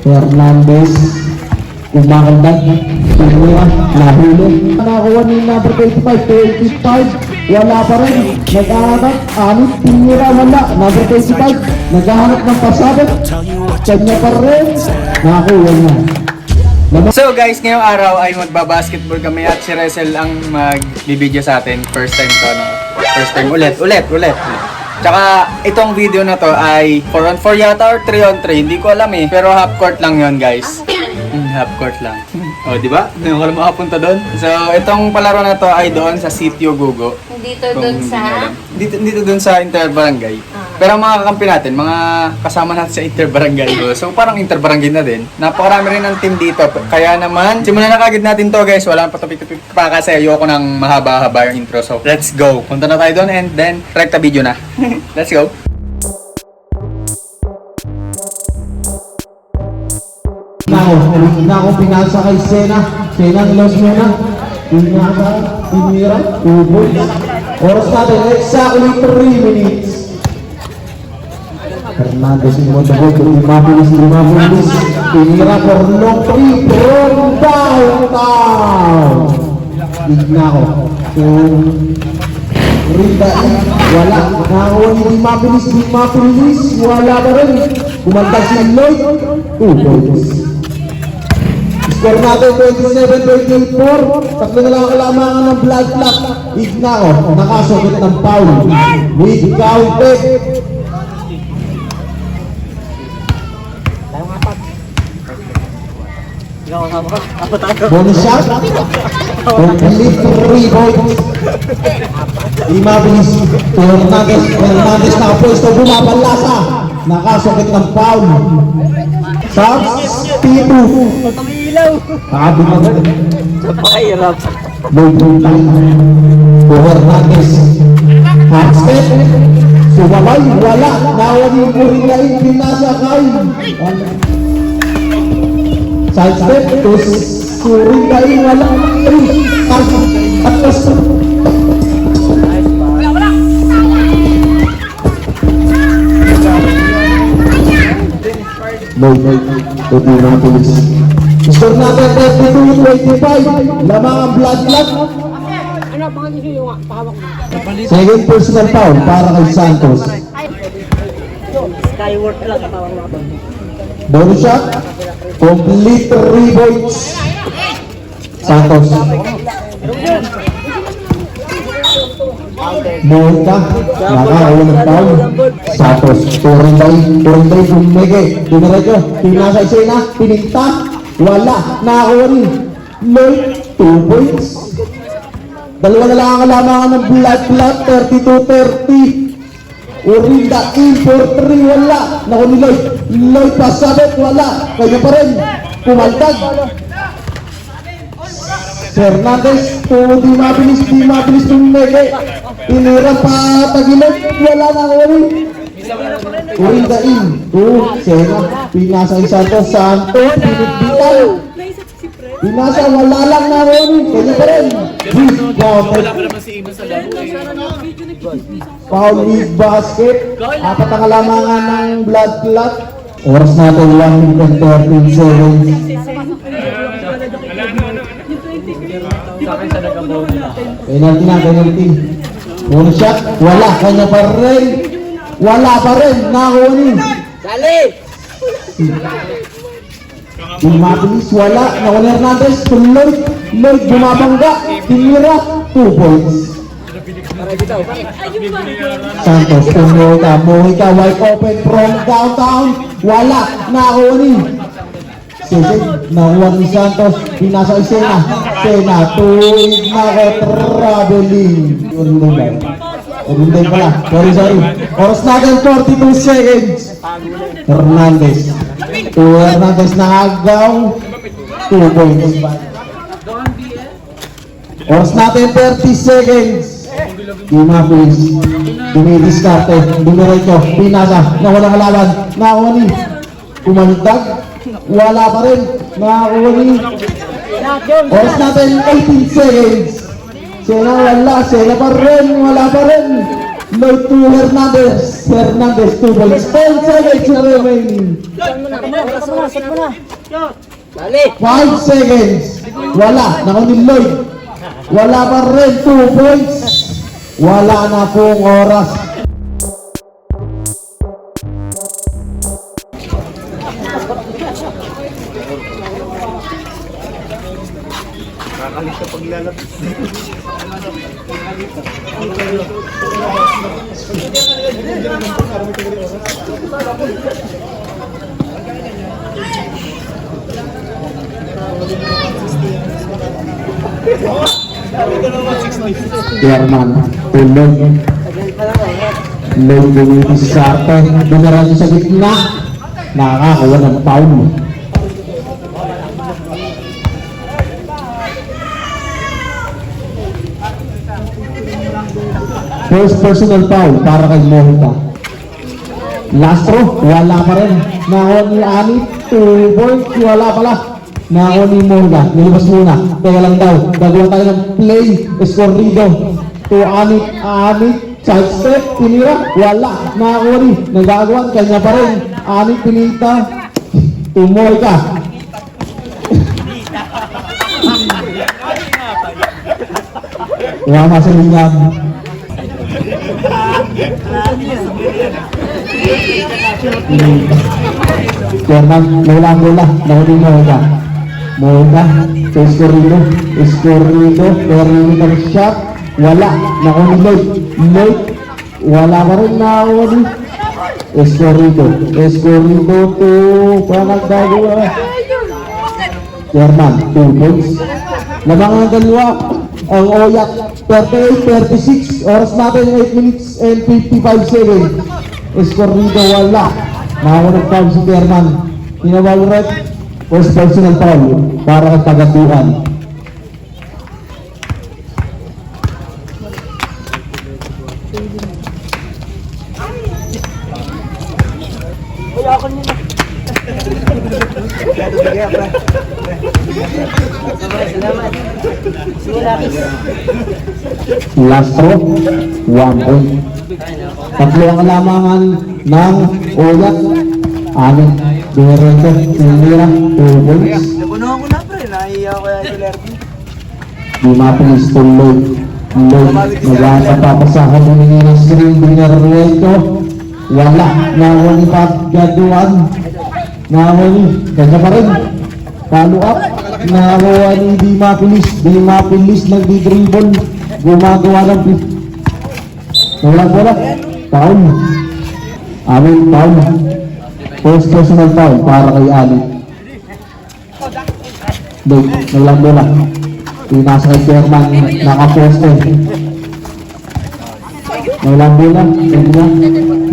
Hernandez, kumakaldag, Pinira, nahuli. Nakakuha ni number 25, 25, wala pa rin. Nag-ahanap, Anit, Pinira, wala. Number 25, nag-ahanap ng pasabot, kanya pa rin. Nakakuha niya. So guys, ngayong araw ay magbabasketball kami at si Resel ang magbibideo sa atin. First time to, no? First time ulit. Tsaka itong video na to ay 4-on-4 yata or 3-on-3, hindi ko alam eh. Pero half court lang yon guys. Half court lang. O, di ba? Hindi ko alam makapunta doon. So, itong palaro na to ay doon sa Sitio Gugo. Dito doon sa? Dito doon sa Interbarangay. Pero mga kakampi natin, mga kasama natin sa Interbarangay. So, parang Interbarangay na din. Napakarami rin ng team dito. Kaya naman, simulan na kagad natin to guys. Walang patapik-tapik pa kasi ayoko ng mahaba-haba yung intro. So, let's go. Punta na tayo doon and then, rekta video na. Let's go. Nako, pinasa kay Sena. Sena, los muna. Pinira, ubol. Oras natin, exactly 3 minutes. Hernandez in the ball, Limapulis. Pinira for long 3, from downtown. Ignako. Rindain, wala. Nakakuha ni Limapulis, wala pa rin. Kumandag si Lloyd, 2 points. Score natin 27-24. Tatlo na lang kalamangan ng blood clot. Ignako, nakasugit ng foul. With counted. Bonus shot. Complete 3 points. Limapulis. Hernandez na pwesto. Bumabalasa. Nakasugit ng foul. Substitute. Nakabunod. Napakahirap. Lugbutan. Hernandez. Half step. Sumabay. Wala. Nawali mo rin na yung pinasakay. Side step. Suring kayo. Wala. Atlas. Limapulis. Score natin 32-25. Lamang ang blood clot. Second personal foul para kay Santos. Skyward lang ang tawag natin. Bonus shot. Complete 3 points. Santos. Monta. Nakakawa ng foul. Santos. Turing tayo. Bumeke. Dumiretso. Pinasa Sena. Pininta. Wala. Nakakuha rin. Lloyd. 2 points. Dalawa na lang ang kalamangan ng blood clot. 32-30. Urinda in for 3. Wala. Naku ni Lloyd. Lloyd pasabot. Wala. Kanya pa rin. Pumaltag. Hernandez. Di mabilis Bumeke. Pinira pa tagilid. Wala na ako rin. Urinda in. Sena. Pinasa kay Santos. Pinagbitan. Pinasa. Wala lang na ako rin. Kanya pa rin. Wala pa naman si Iman sa laro eh. Foul with basket. Apat ang kalamangan ng blood clot. Oras natin 1 minute and 13 seconds. Penalty. Bonus shot. Wala. Kanya pa rin. Wala pa rin. Nakunin. Dali! Limapulis. Wala. Nakunin Hernandez. Lloyd. Lloyd bumabangga. Pinira. 2 points. Santos. Mohika. Wide open from downtown. Wala. Nakunin. Nakuha ni Santos. Pinasa kay Sena. Tuwid na ko traveling. Urunday pala. Sorry. Oras natin 42 seconds. Hernandez. Hernandez na agaw. 2 points. Oras natin 30 seconds. Limapulis. Dumidiskarte. Dumiretso. Pinasa. Nawala kalaban. Nakuha ni. Kumandag. Wala pa rin. Nakakuha ni. Oras natin 18 seconds. Sena wala. Sena pa rin. Wala pa rin. Lloyd to Hernandez. 2 points. 10 seconds na remaining. Dali. 5 seconds. Wala. Naku ni Lloyd. Wala pa rin. 2 points. Wala na pong oras. Chairman, tulog. Lloyd bumitis sa arte. Binaran niya sa gitna. Nakakakuha ng foul. First personal foul para kay Mohita. Lastro, wala pa rin. Nakuha ni Ani, 2 points, wala pala. Nakuha ni Mohita, nilabas muna. Teka lang daw, gagawa tayo ng play, escorrido. To Ani, side step, pinira, wala. Nakuha ni, nagagawa, kanya pa rin. Ani, pinita, to Mohita. Wala sa linyam. Chairman, bola, nahuli Mohita. Mohita, escorrido, perimeter shot, wala, nahuli Lloyd, wala pa rin nahuli. Escorrido to panagdagawa. Chairman, 2 points. Lamang ang dalawa, ang Oyak, 38-36, oras natin 8 minutes and 55 seconds. Escorrido, wala. Nakakunag foul si Chairman. Tinawal red, first personal foul para kay Tagatuan. Lastro, 1 point. Tatlo ang kalamangan ng Oyak. Amin, Dumerento, Tinira, 2 points. Napuno ko na pre, naiiyak ko yan si Lerby. Di mapilis to Lloyd. Nagpapasahan mo nila ng screen. Dumerento, wala. Nakuha ni Paggaduan. Nakuha ni, kanya pa rin. Follow up. Nakuha ni Di mapilis nagdi-dribble. Gumagawa ng wala. Foul. Amin, foul. First personal foul para kay Ali. Lloyd, bola. Pinasa kay Chairman, nakaposte. Bola.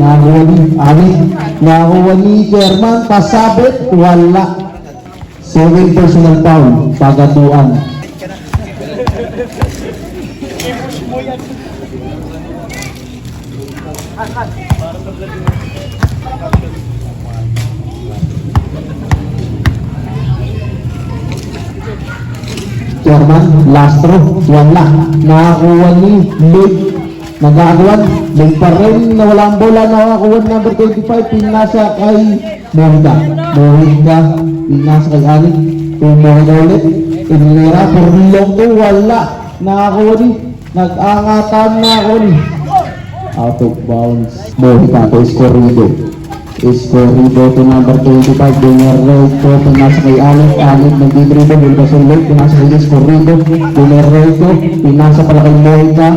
Nakuha ni Ali. Nakuha ni Chairman, pasabit, wala. 7 personal foul, Tagatuan. Chairman, Lastro, wala. Nakakuha ni Lloyd. Nagagawan, Lloyd pa rin na walang bola. Nakakuha ni number 25, pinasa kay Mohita. Pinasa kay Ali. Mohita ulit. Pinira, purlong to, wala. Nakakuha ni, nag-angatan nakakuha ni. Out of bounds. Mohita to Escorrido to number 25, Dumerento, pinasa kay Alec, nagdidribble, Wilbas ulit, pinasa kay Escorrido, Dumerento, pinasa pala kay Mohita,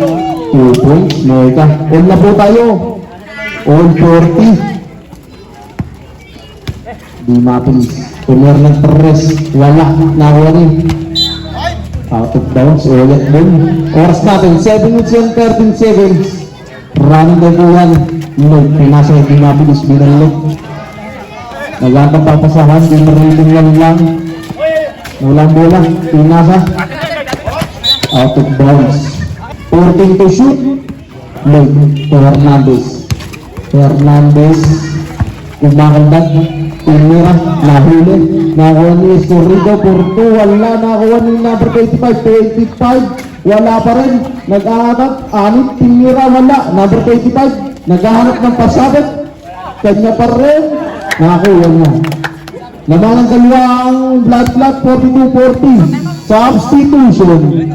2 points, Mohita. All na po tayo. All 40. Di mapilis. Tumer ng Perez, wala, nakuha rin. Out of bounds, ulit din. Oras natin, 7 minutes and 13 seconds. Running the buwan. Lloyd, pinasa kay Di mapilis, binalot. Nagandang papasahan, di mariling lang. Walang bola, pinasa. Out of bounds. 14 to shoot. Lloyd, to Hernandez. Kumakaldag. Pinira, nahuli. Nakuha ni Escorrido, Porto, wala. Nakuha ni number 25. Wala pa rin. Nag-aangat, Anit, Pinira, wala. Number 25, naghahanap ng pasabit. Kanya pa rin. Nakakuha niya. Laban ng dalawang blood clot, 42-40. Substitution.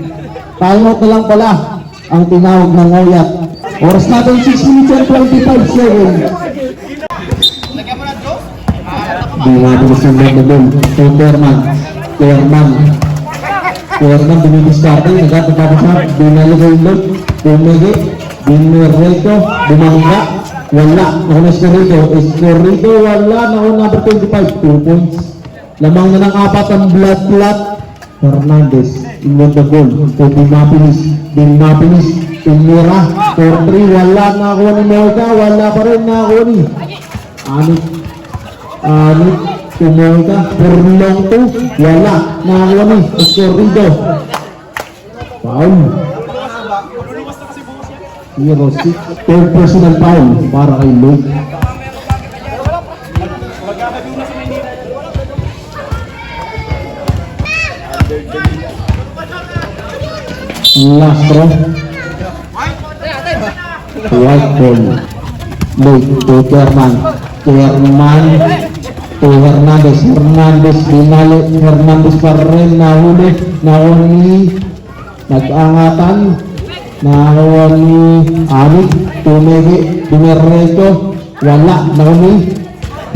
Timeout na lang pala ang tinawag ng Oyat. Oras natin 6 minutes and 25 seconds. Di natin nasunod na doon. Kay Kerman. Kerman dumidiskarte. Nagkatapapasap. Dinalagay yung load. Bumigi. Binireto. Bumangga. Wala. Nauna Escorito. Wala. Nauna number 25. 2 points. Lamang na ng apat ang blood clot. Hernandez. Inward the goal. So Dimapinis. Tumira. 4-3. Wala. Nakakuha ni Moga. Wala pa rin. Nakakuha ni Tumoy ka, Furlong 2, wala, nakakuha ni Escorrido. Foul. 0-6, third personal foul para kay Lloyd. Lastro. White ball. Lloyd to Kerman to Hernandez binali, Hernandez pa rin nahuli nag-angatan, nakuha ni Amit, tumigi, Dimereto, wala, nahuli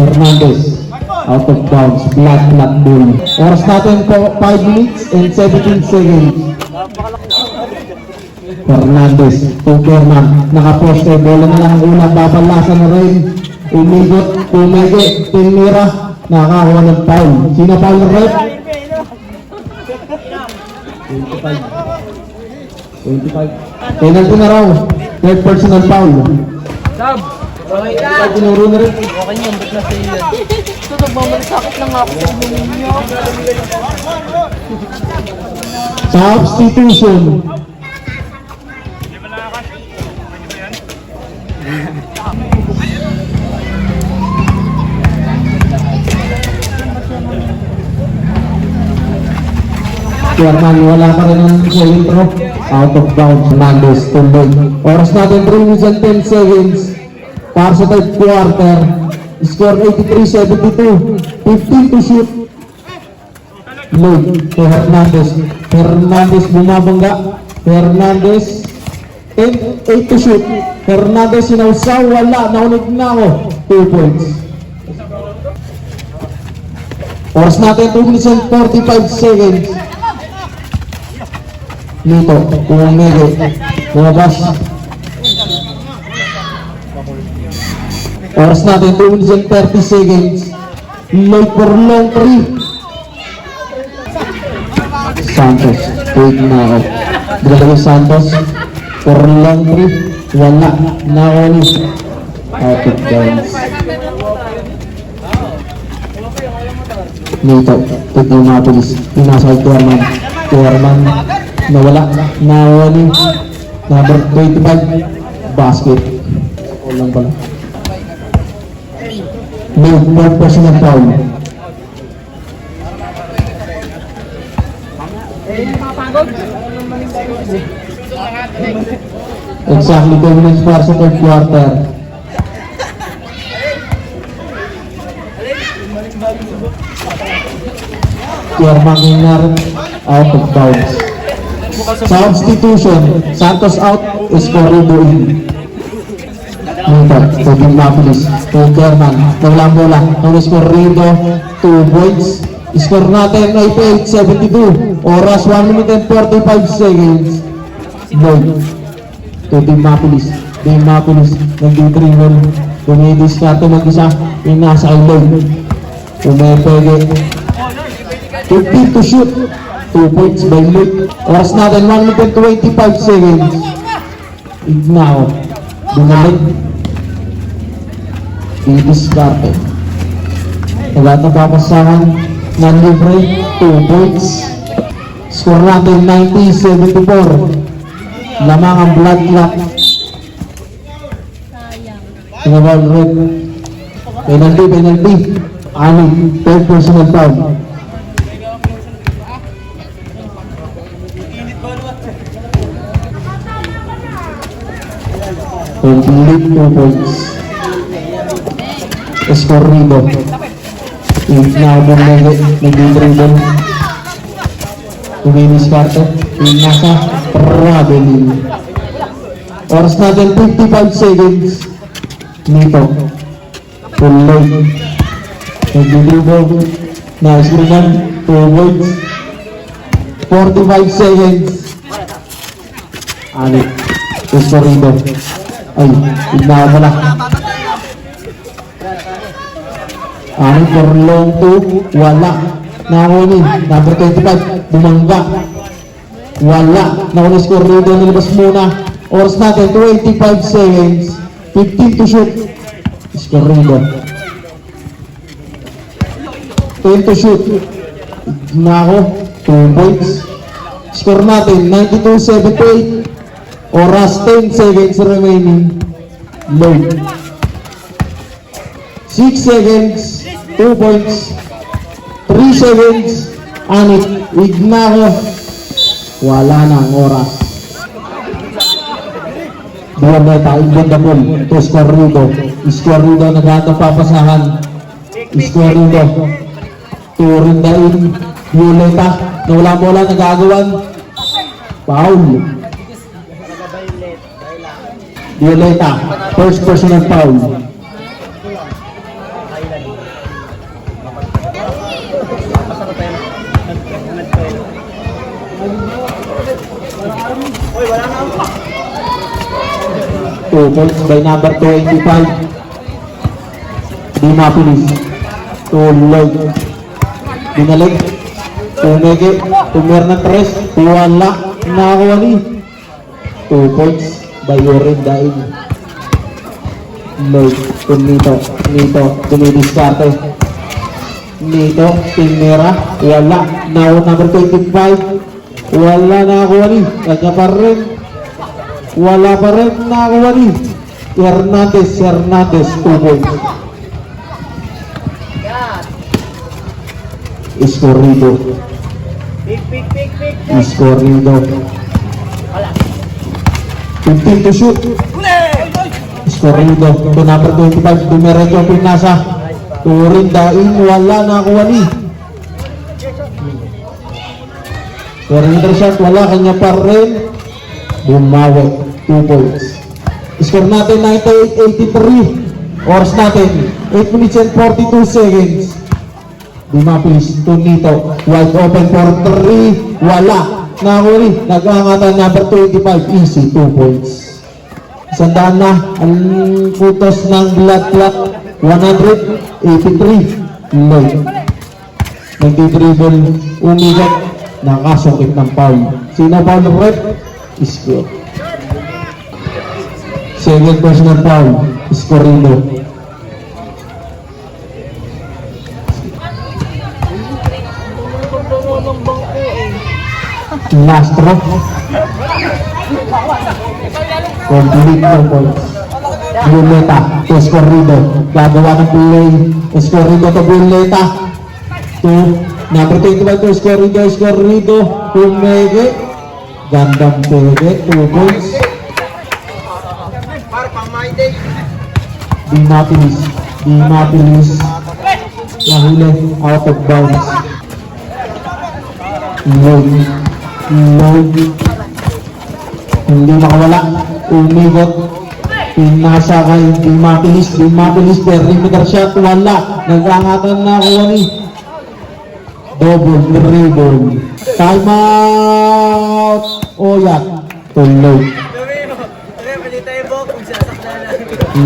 Hernandez, out of bounds, flat ball. Oras natin po 5 minutes and 17 seconds. Hernandez to Kerman, nakaposte, bola na lang ang una, babalasan na rin. Umigot, tumigi, tinira, nakakuha ng foul. Sino foul ng ref? 25. Penalty na raw. Third personal foul. Sab! Okay ka! Ay, tinuro na rin. Okay niyo, ba't na sa'yo yan? Ito, nagmamalasakit lang ako sa ulo niyo. Substitution. Kerman, wala pa rin ang sa intro. Out of bounds. Hernandez, tuloy. Oras natin 3 minutes and 10 seconds. Para sa third quarter. Score 83-72. 15 to shoot. Lloyd to Hernandez. Hernandez bumabangga. Hernandez 8 to shoot. Hernandez sinawsaw. Wala. Naunig na ako. 2 points. Oras natin 2 minutes and 45 seconds. Nito, umigay, lumabas. Oras natin, 2 minutes and 30 seconds. Lloyd for long 3. Santos, take na out. Dalawa Santos, for long 3. Wala, nakawali. Out of bounds. Nito, take yung mga polis. Pinasa kay Kerman. Nawala, nawali, number 25, basket. O lang pala. Made, third personal foul. Exactly 2 minutes para sa third quarter. Kerman Ingar, out of bounds. Substitution, Santos out, Escorrido in. Nito, Tobing Mapilis, to Kerman, nawala bola, ng Escorrido, 2 points. Score natin ay 8-72, oras 1 minute and 45 seconds. Lloyd, Tobing Mapilis, nag-dribble, dumidiskarte mag-isa, inasa kay Lloyd, umepege, 50 to shoot. 2 points by Lloyd. Oras natin 1 minute and 25 seconds. Ignao. Bumalik. Didiskarte. Lahat ng papasahan. Non-libre. 2 points. Score natin 90-74. Lamang ang blood clot. Sinabal red. Penalty. Anim. Third personal foul. Complete 2 points. Escorrido. Nagdidribble. Tumidiskarte. Nasa traveling. Oras natin 55 seconds. Nito. Tuloy. Nagdidribble. Na-screenan. 2 points. 45 seconds. Alit. Escorrido. Ay, ignaw mo na. Alit for long 2. Wala. Nakunin. Number 25. Bumangga. Wala. Nakunin Escorrido. Nilabas muna. Oras natin 25 seconds. 15 to shoot. Escorrido. 10 to shoot. Nako. 2 points. Score natin 92-78. Oras 10 seconds remaining. Load. 6 seconds. 2 points. 3 seconds. Anit. Ignako. Wala nang oras. Buwaneta. Inbondable. To Escorrido. Escorrido naghatang papasahan. Escorrido. Turindain. Violeta. Na wala nagagawan. Foul. Violeta. First personal foul. Two points by number 25. Di mapilis. Tuloy. Dinalig. Tumege. Tumer na 3. Wala. Nakakuha ni. 2 points by Oren Dain. Load. Nito. Dumidiskarte. Nito. Timera. Wala. Now number 25. Wala nakakuha ni. Kanya pa rin. Wala pa rin nakakuha ni. Hernandez. 2 points. Escorrido. Escorrido. 15 to shoot. Escorrido. To number 25. Dumiretso Pinasa. Turindain. Wala nakakuha ni. Perimeter shot. Wala. Kanya pa rin. Bumawi. 2 points. Score natin 98-83. Oras natin 8 minutes and 42 seconds. Dumapis. Tunito. Wide open for 3. Wala. Nakuli. Nag-aangatan number 25. Easy. 2 points. Sandaan na ang putos ng blood clock. 183. Low. Nagdidribble. Umigat. Nakasukit ng foul. Sino foul ng rep? Score. Second personal foul. Escorrido. Last drop. Complete no points. Violeta to Escorrido. Gagawa ng play. Escorrido to Violeta. To number 25 to Escorrido. Pumege. Gandang pege. 2 points. Di mapilis. Nahuli. Out of bounds. Load. Hindi makawala. Umigot. Pinasa kay Di mapilis. Perimeter shot. Wala. Nag-angatan na kuha ni. Double dribble. Time out. Oyak. Tuloy.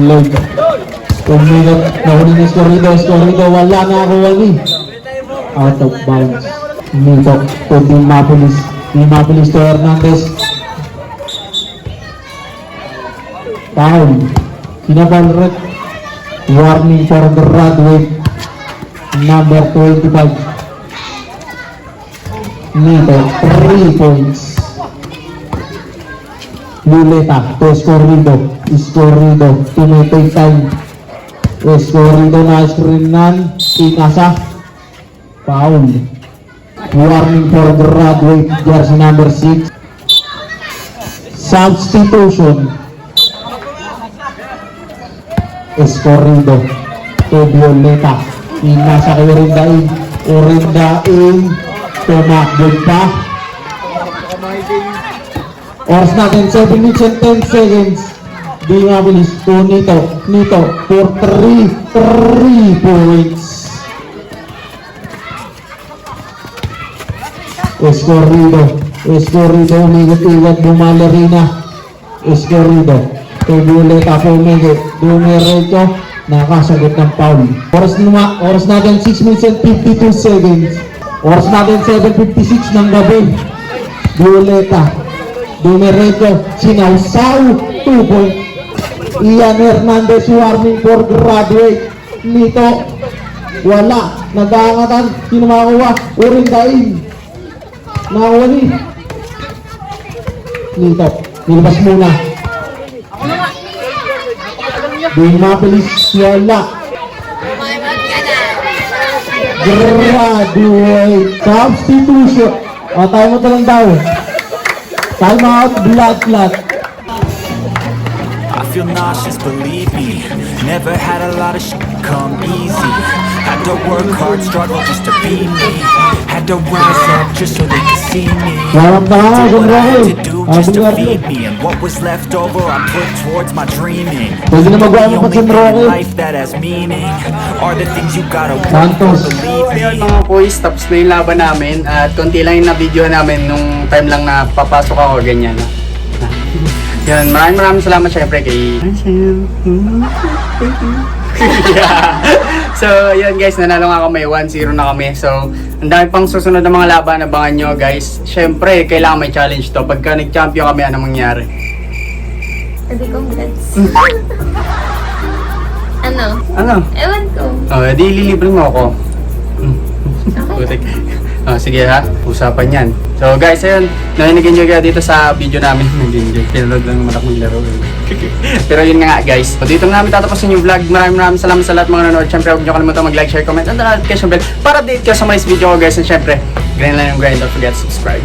Load. Umigot. Nahuli ni Escorrido. Wala na kuha ni. Out of bounds. Nito to Di mapilis to Hernandez. Foul. Sinabal red. Warning for the graduate. Number 25. Nito 3 points. Violeta to Escorrido. Tumitay time. Escorrido na screenan. Pinasa. Foul. Warning for graduate. Jersey number 6. Substitution. Escorrido to Violeta. Nasa kay Orindain. Orindain. Tumakbo pa. Oras natin, 7 minutes and 10 seconds. Di mabilis po Nito for 3 points. Escorrido, umigot-igot, bumalerina. Escorrido, kay Violeta Pumege, dumiretso, nakasagot ng foul. Oras natin 6 minutes and 52 seconds. Oras natin 7:56 ng gabi. Violeta, dumiretso, sinawsaw, 2 points. Ian Hernandez warning for graduate. Nito, wala, nag-aangatan, sino makakuha? Orindain. Nakawali. Nito, nilabas muna. Di mabilis, wala. Graduate. Substitution. O, tayo mo talang daw. Time out, blood clot. I feel nauseous, believe me. Never had a lot of shit come easy. Had to work hard, struggle just to be me. Had to rise up just so they could see me. Walang tanga, Did what I had to Sunroy. do just to feed me. And what was left over I put towards my dreaming. Pwede na magawa The mo pa only sa thing in Rocky. life that has meaning are the things you gotta work for, Santos. believe me. Ayun mga boys, tapos na yung laban namin at konti lang yung na-video namin nung time lang na papasok ako, ganyan. Yan, maraming salamat syempre kay... So, yun guys, nanalo nga kami, 1-0 na kami. So, ang dami pang susunod na mga laban, abangan nyo guys. Syempre, kailangan may challenge to. Pagka nag-champion kami, anong mangyari? Edi congrats. Ano? Ano? Ewan ko. Oh, edi ililibre mo ako. Putik. Oh, sige ha, usapan yan. So guys, ayun, nag-enjoy kayo dito sa video namin. Nag-enjoy, pinanood lang naman ako maglaro. Pero yun nga guys, so, dito na namin tatapusin yung vlog. Maraming salamat sa lahat mga nanonood. Syempre, huwag nyo kalimutan mag-like, share, comment, and the notification bell para update kayo sa mga video ko guys. And syempre, grind lang yung grind, don't forget to subscribe.